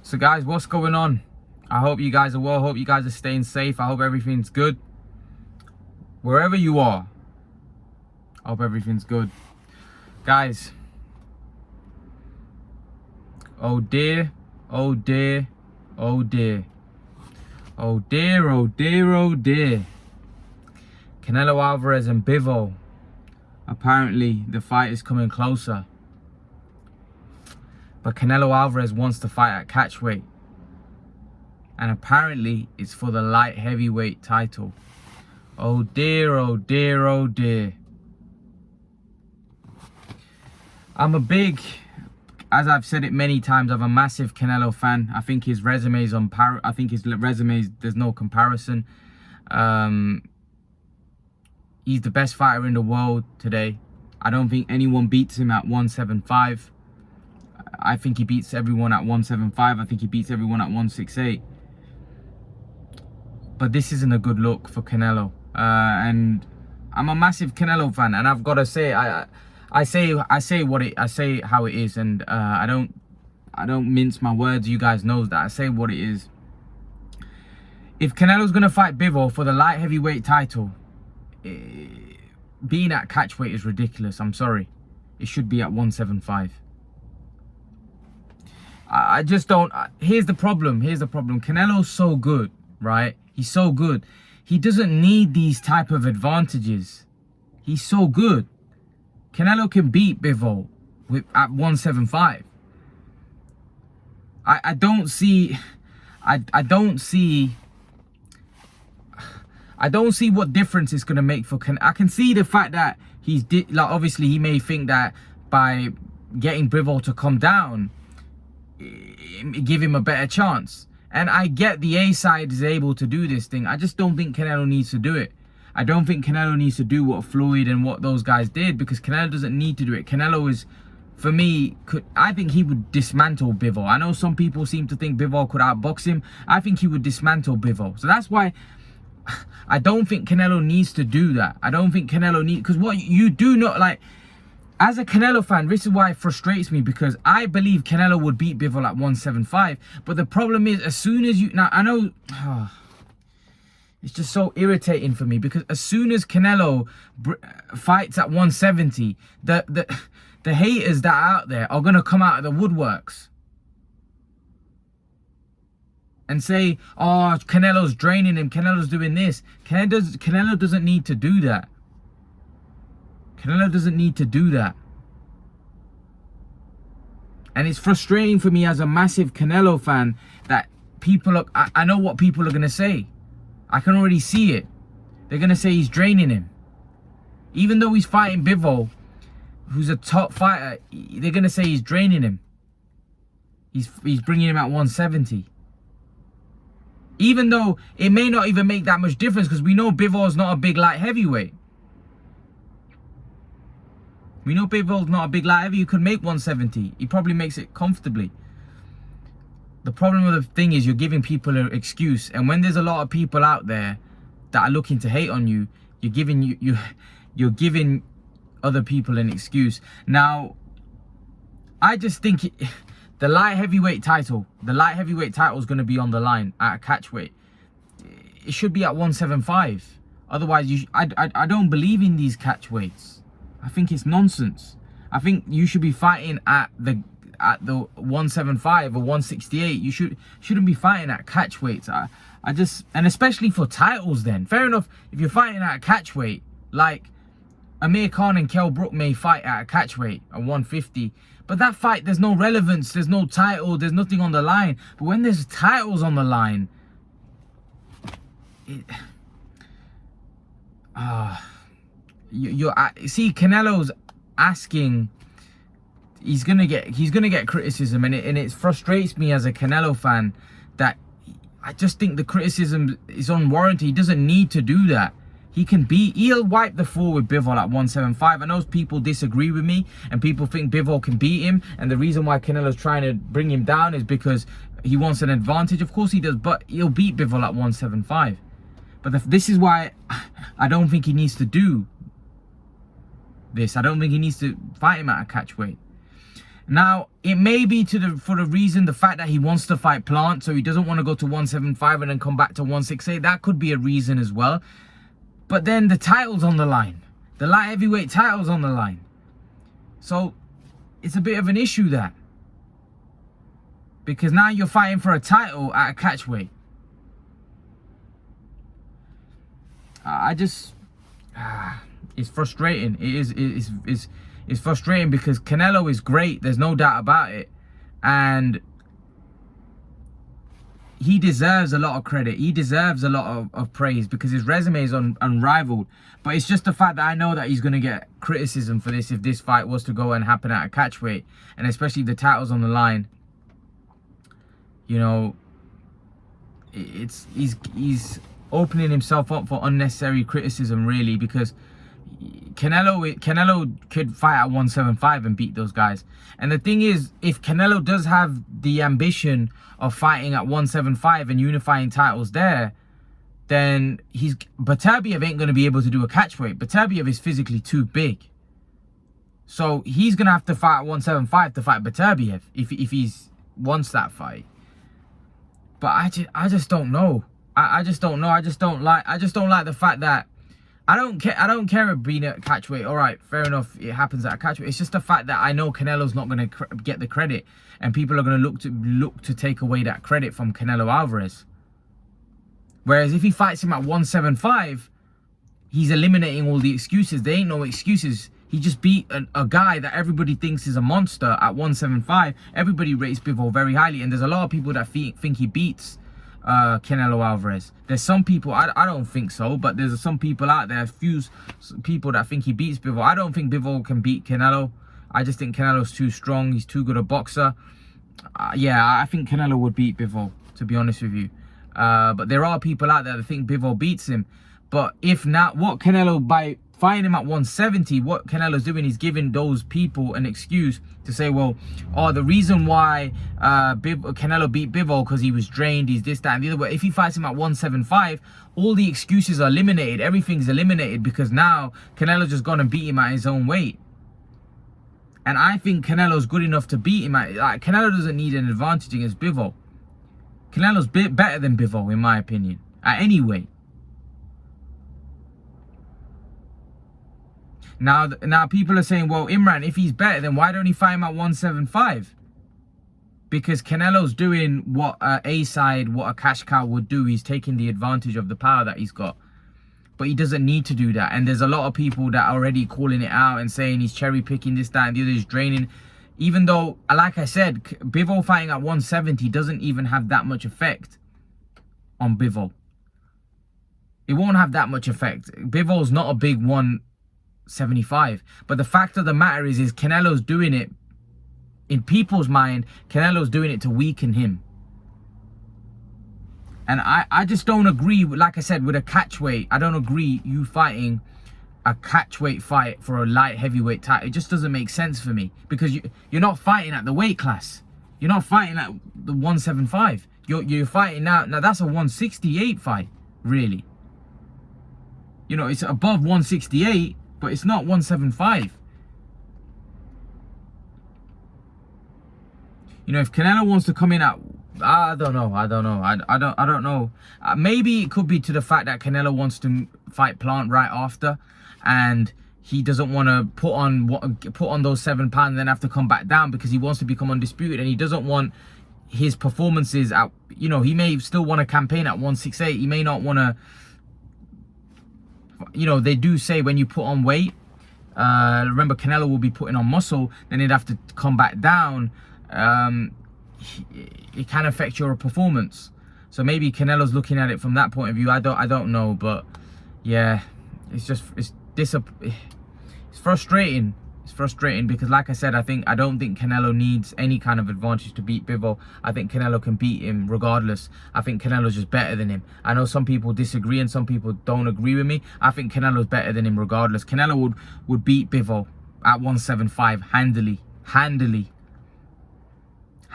So guys, what's going on? I hope you guys are well. Hope you guys are staying safe. I hope everything's good. Wherever you are, I hope everything's good. Guys, oh dear, oh dear, oh dear. Oh dear, oh dear, oh dear. Canelo Alvarez and Bivol. Apparently, the fight is coming closer. But Canelo Alvarez wants to fight at catchweight. And apparently, it's for the light heavyweight title. Oh dear, oh dear, oh dear. I'm a big, as I've said it many times, I'm a massive Canelo fan. I think his resume is there's no comparison. He's the best fighter in the world today. I don't think anyone beats him at 175. I think he beats everyone at 175. I think he beats everyone at 168. But this isn't a good look for Canelo. And I'm a massive Canelo fan, and I've got to say, I say how it is, and I don't mince my words. You guys know that I say what it is. If Canelo's gonna fight Bivol for the light heavyweight title, being at catchweight is ridiculous. I'm sorry. It should be at 175. I just don't. Here's the problem. Canelo's so good, right? He's so good. He doesn't need these type of advantages. He's so good. Canelo can beat Bivol at 175. I don't see what difference it's gonna make for Canelo. I can see the fact that obviously he may think that by getting Bivol to come down, give him a better chance. And I get the A side is able to do this thing. I just don't think Canelo needs to do it. I don't think Canelo needs to do what Floyd and what those guys did, because Canelo doesn't need to do it. Canelo is, for me, I think he would dismantle Bivol. I know some people seem to think Bivol could outbox him. I think he would dismantle Bivol. So that's why I don't think Canelo needs to do that. I don't think Canelo needs, because what you do not like, as a Canelo fan, this is why it frustrates me, because I believe Canelo would beat Bivol at 175. But the problem is, as soon as you, now I know, it's just so irritating for me, because as soon as Canelo fights at 170, the haters that are out there are going to come out of the woodworks and say, oh, Canelo's draining him, Canelo's doing this. Canelo doesn't need to do that. Canelo doesn't need to do that. And it's frustrating for me as a massive Canelo fan that I know what people are going to say. I can already see it. They're going to say he's draining him. Even though he's fighting Bivol, who's a top fighter, they're going to say he's draining him. He's bringing him at 170. Even though it may not even make that much difference, because we know Bivol's not a big light heavyweight. We know Bivol's not a big light heavy. You could make 170. He probably makes it comfortably. The problem with the thing is you're giving people an excuse. And when there's a lot of people out there that are looking to hate on you, you're giving other people an excuse. Now, I just think the light heavyweight title is going to be on the line at a catchweight. It should be at 175. Otherwise, I don't believe in these catchweights. I think it's nonsense. I think you should be fighting at the 175 or 168. You shouldn't be fighting at catchweights. And especially for titles then. Fair enough, if you're fighting at a catchweight, like Amir Khan and Kell Brook may fight at a catchweight at 150. But that fight, there's no relevance, there's no title, there's nothing on the line. But when there's titles on the line, see, Canelo's asking, he's gonna get criticism, and it frustrates me as a Canelo fan that I just think the criticism is unwarranted. He doesn't need to do that. He'll wipe the floor with Bivol at 175. I know people disagree with me, and people think Bivol can beat him, and the reason why Canelo's trying to bring him down is because he wants an advantage. Of course he does, but he'll beat Bivol at 175. But this is why I don't think he needs to do this. I don't think he needs to fight him at a catchweight. Now, it may be for the reason, the fact that he wants to fight Plant, so he doesn't want to go to 175 and then come back to 168. That could be a reason as well. But then the title's on the line. The light heavyweight title's on the line. So it's a bit of an issue there. Because now you're fighting for a title at a catchweight. It's frustrating. It's frustrating because Canelo is great. There's no doubt about it. And he deserves a lot of credit. He deserves a lot of praise because his resume is unrivaled. But it's just the fact that I know that he's going to get criticism for this if this fight was to go and happen at a catchweight. And especially if the title's on the line. You know, he's opening himself up for unnecessary criticism, really, because Canelo could fight at 175 and beat those guys. And the thing is, if Canelo does have the ambition of fighting at 175 and unifying titles there, then Beterbiev ain't going to be able to do a catchweight. Beterbiev is physically too big. So he's going to have to fight at 175 to fight Beterbiev if he wants that fight. But I just don't know. I just don't know. I just don't like the fact that I don't care if being at catchweight. All right, fair enough. It happens at a catchweight. It's just the fact that I know Canelo's not going to get the credit, and people are going to look to take away that credit from Canelo Alvarez. Whereas if he fights him at 175, he's eliminating all the excuses. There ain't no excuses. He just beat a guy that everybody thinks is a monster at 175. Everybody rates Bivol very highly, and there's a lot of people that think he beats Canelo Alvarez. There's some people, I don't think so, but there's some people out there, few people that think he beats Bivol. I don't think Bivol can beat Canelo. I just think Canelo's too strong. He's too good a boxer. Yeah, I think Canelo would beat Bivol, to be honest with you. But there are people out there that think Bivol beats him. But if not, by fighting him at 170, what Canelo's doing is giving those people an excuse to say, well, the reason why Canelo beat Bivol because he was drained, he's this, that, and the other. But if he fights him at 175, all the excuses are eliminated. Everything's eliminated because now Canelo's just gone and beat him at his own weight. And I think Canelo's good enough to beat him Canelo doesn't need an advantage against Bivol. Canelo's better than Bivol, in my opinion, at any weight. Now people are saying, well, Imran, if he's better, then why don't he fight him at 175? Because Canelo's doing what a cash cow would do. He's taking the advantage of the power that he's got. But he doesn't need to do that. And there's a lot of people that are already calling it out and saying he's cherry picking this, that, and the other, is draining. Even though, like I said, Bivol fighting at 170 doesn't even have that much effect on Bivol. It won't have that much effect. Bivol's not a big 175. But the fact of the matter is Canelo's doing it, in people's mind, Canelo's doing it to weaken him. And I just don't agree, like I said, with a catchweight. I don't agree you fighting a catchweight fight for a light heavyweight title. It just doesn't make sense for me. Because you're not fighting at the weight class. You're not fighting at the 175. You're fighting now that's a 168 fight, really. You know, it's above 168, but it's not 175. You know, if Canelo wants to come in at, I don't know. I don't know. Maybe it could be to the fact that Canelo wants to fight Plant right after, and he doesn't want to put on those 7 pounds and then have to come back down because he wants to become undisputed, and he doesn't want his performances at, you know, he may still want to campaign at 168. He may not want to, you know, they do say when you put on weight, remember Canelo will be putting on muscle, then he'd have to come back down. It can affect your performance. So maybe Canelo's looking at it from that point of view. I don't know, but yeah, it's frustrating. It's frustrating because, like I said, I don't think Canelo needs any kind of advantage to beat Bivol. I think Canelo can beat him regardless. I think Canelo's just better than him. I know some people disagree and some people don't agree with me. I think Canelo's better than him regardless. Canelo would beat Bivol at 175 handily.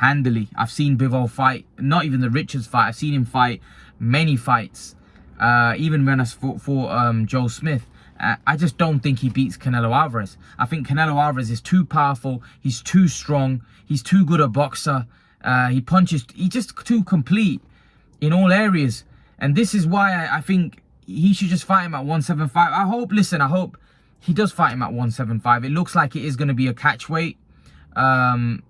I've seen Bivol fight, not even the Richards fight. I've seen him fight many fights, even when I fought for Joe Smith. I just don't think he beats Canelo Alvarez. I think Canelo Alvarez is too powerful. He's too strong. He's too good a boxer. He punches. He's just too complete in all areas. And this is why I think he should just fight him at 175. I hope he does fight him at 175. It looks like it is going to be a catch weight. And,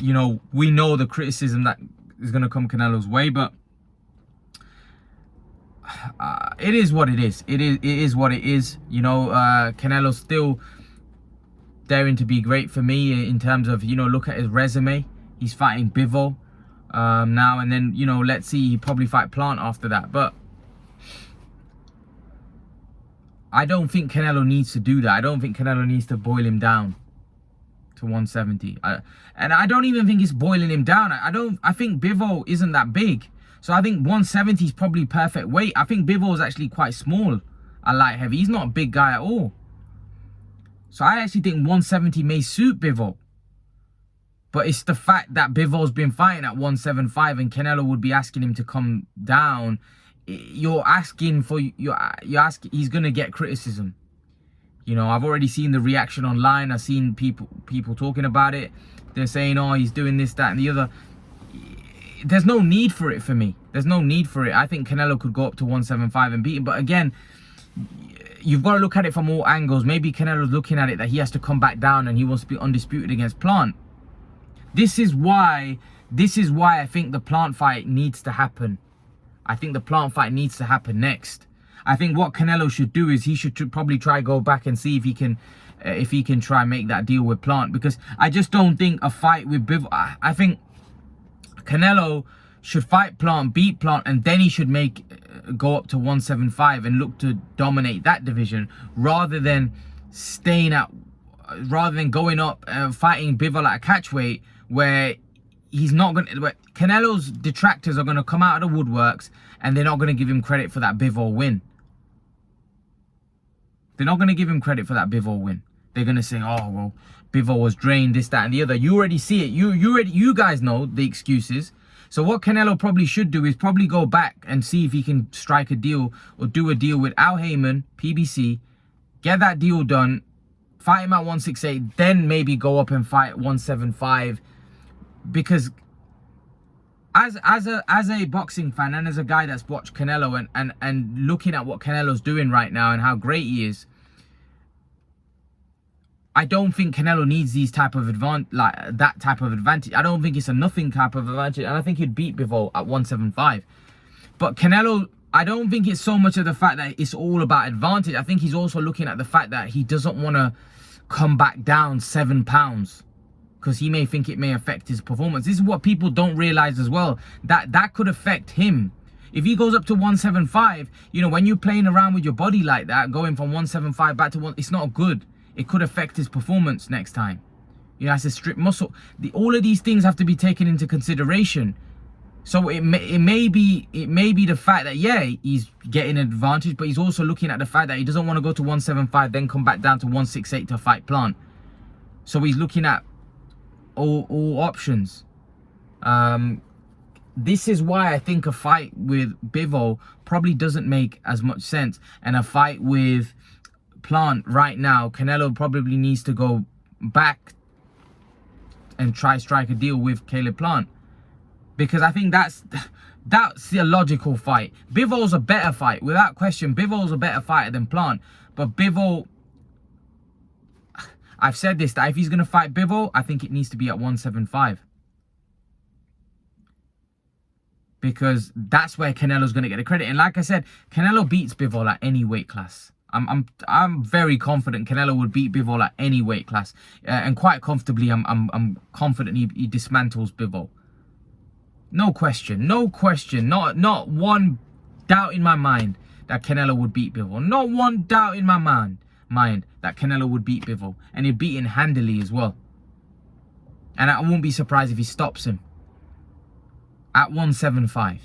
you know, we know the criticism that is going to come Canelo's way, but it is what it is. It is what it is. You know, Canelo's still daring to be great for me in terms of, you know, look at his resume. He's fighting Bivol now, and then, you know, let's see, he probably fight Plant after that. But I don't think Canelo needs to do that. I don't think Canelo needs to boil him down to 170. And I don't even think it's boiling him down. I think Bivol isn't that big. So I think 170 is probably perfect weight. I think Bivol is actually quite small at light heavy. He's not a big guy at all. So I actually think 170 may suit Bivol. But it's the fact that Bivol's been fighting at 175 and Canelo would be asking him to come down. You're asking for, he's going to get criticism. You know, I've already seen the reaction online. I've seen people talking about it. They're saying, oh, he's doing this, that, and the other. There's no need for it for me. There's no need for it. I think Canelo could go up to 175 and beat him. But again, you've got to look at it from all angles. Maybe Canelo's looking at it that he has to come back down and he wants to be undisputed against Plant. This is why I think the Plant fight needs to happen. I think the Plant fight needs to happen next. I think what Canelo should do is he should probably try go back and see if he can try and make that deal with Plant, because I just don't think a fight with Bivol. I think Canelo should fight Plant, beat Plant, and then he should go up to 175 and look to dominate that division, rather than going up fighting Bivol at a catch weight where he's not going to. Canelo's detractors are going to come out of the woodworks and they're not going to give him credit for that Bivol win. They're not going to give him credit for that Bivol win. They're going to say, oh, well, Bivol was drained, this, that, and the other. You already see it. You guys know the excuses. So what Canelo probably should do is probably go back and see if he can strike a deal or do a deal with Al Heyman, PBC, get that deal done, fight him at 168, then maybe go up and fight 175. Because as a boxing fan and as a guy that's watched Canelo and looking at what Canelo's doing right now and how great he is, I don't think Canelo needs these type of that type of advantage. I don't think it's a nothing type of advantage, and I think he'd beat Bivol at 175. But Canelo, I don't think it's so much of the fact that it's all about advantage. I think he's also looking at the fact that he doesn't want to come back down 7 pounds because he may think it may affect his performance. This is what people don't realize as well, that could affect him. If he goes up to 175, you know, when you're playing around with your body like that, going from 175 back to one, it's not good. It could affect his performance next time. You know, has to strip muscle. All of these things have to be taken into consideration. So it may be the fact that, yeah, he's getting an advantage, but he's also looking at the fact that he doesn't want to go to 175, then come back down to 168 to fight Plant. So he's looking at all options. This is why I think a fight with Bivol probably doesn't make as much sense, and a fight with Plant right now, Canelo probably needs to go back and try strike a deal with Caleb Plant, because I think that's the logical fight. Bivol's a better fight, without question. Bivol's a better fighter than Plant, but Bivol, I've said this, that if he's going to fight Bivol, I think it needs to be at 175. Because that's where Canelo's going to get the credit. And like I said, Canelo beats Bivol at any weight class. I'm very confident Canelo would beat Bivol at any weight class. And quite comfortably, I'm confident he dismantles Bivol. No question. No question. Not one doubt in my mind that Canelo would beat Bivol. Not one doubt in my mind that Canelo would beat Bivol, and he'd beat him handily as well. And I won't be surprised if he stops him at 175.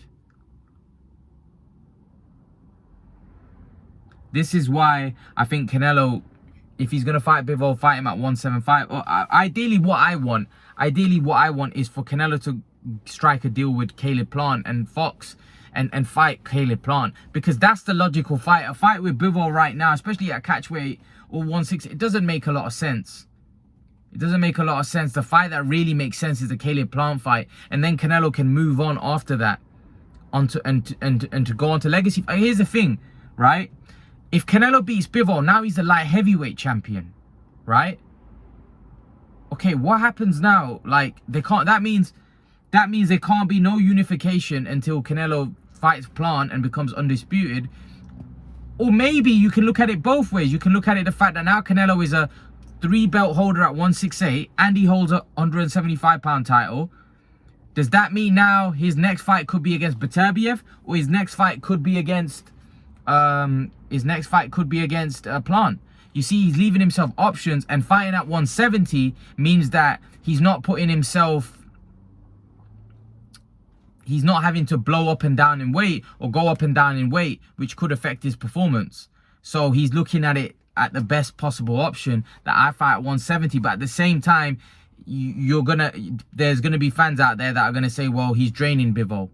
This is why I think Canelo, if he's gonna fight Bivol, fight him at 175. Or ideally, what I want is for Canelo to strike a deal with Caleb Plant and Fox, and fight Caleb Plant, because that's the logical fight. A fight with Bivol right now, especially at catchweight or 160, it doesn't make a lot of sense. It doesn't make a lot of sense. The fight that really makes sense is the Caleb Plant fight, and then Canelo can move on after that, onto and to go on to legacy. Here's the thing, right? If Canelo beats Bivol, now he's the light heavyweight champion, right? Okay, what happens now? Like, they can't. That means there can't be no unification until Canelo fights Plant and becomes undisputed. Or maybe you can look at it both ways. You can look at it the fact that now Canelo is a 3-belt holder at 168 and he holds a 175-pound title. Does that mean now his next fight could be against Beterbiev, or his next fight could be against Plant? You see, he's leaving himself options, and fighting at 170 means that he's not putting himself, he's not having to blow up and down in weight or go up and down in weight, which could affect his performance. So he's looking at it at the best possible option, that I fight at 170. But at the same time, there's gonna be fans out there that are gonna say, well, he's draining Bivol.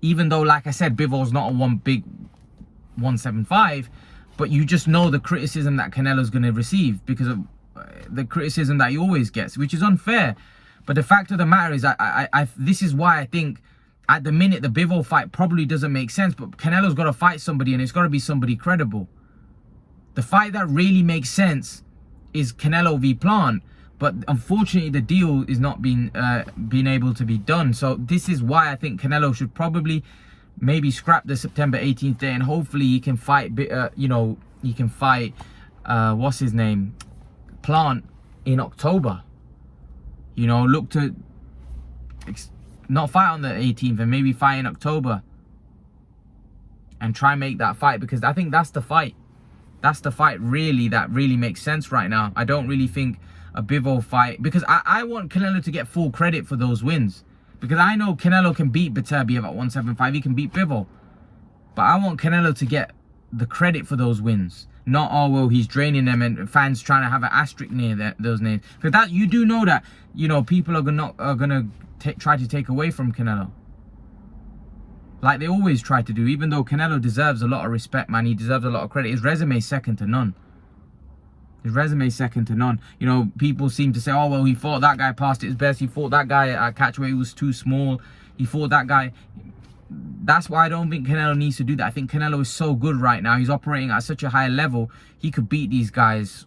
Even though, like I said, Bivol's not a one big 175, but you just know the criticism that Canelo's gonna receive because of the criticism that he always gets, which is unfair. But the fact of the matter is, this is why I think at the minute the Bivol fight probably doesn't make sense. But Canelo's got to fight somebody, and it's got to be somebody credible. The fight that really makes sense is Canelo v Plant. But unfortunately, the deal is not being able to be done. So this is why I think Canelo should probably maybe scrap the September 18th day, and hopefully he can fight. He can fight. What's his name? Plant in October. Look to not fight on the 18th and maybe fight in October and try and make that fight, because I think that's the fight. That's the fight really that really makes sense right now. I don't really think a Bivol fight, because I want Canelo to get full credit for those wins, because I know Canelo can beat Beterbiev at 175. He can beat Bivol, but I want Canelo to get the credit for those wins. Not, oh, well, he's draining them and fans trying to have an asterisk near those names. Because that, you do know that, people are gonna try to take away from Canelo. Like they always try to do, even though Canelo deserves a lot of respect, man. He deserves a lot of credit. His resume is second to none. His resume is second to none. People seem to say, oh, well, he fought that guy past his best. He fought that guy at catchweight, he was too small. He fought that guy. That's why I don't think Canelo needs to do that. I think Canelo is so good right now. He's operating at such a high level. He could beat these guys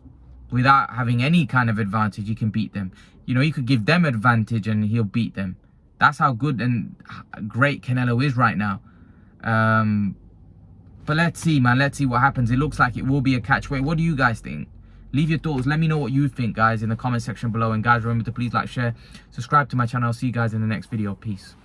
without having any kind of advantage. He can beat them. He could give them advantage and he'll beat them. That's how good and great Canelo is right now. But let's see, man. Let's see what happens. It looks like it will be a catchweight. What do you guys think? Leave your thoughts. Let me know what you think, guys, in the comment section below. And guys, remember to please like, share, subscribe to my channel. I'll see you guys in the next video. Peace.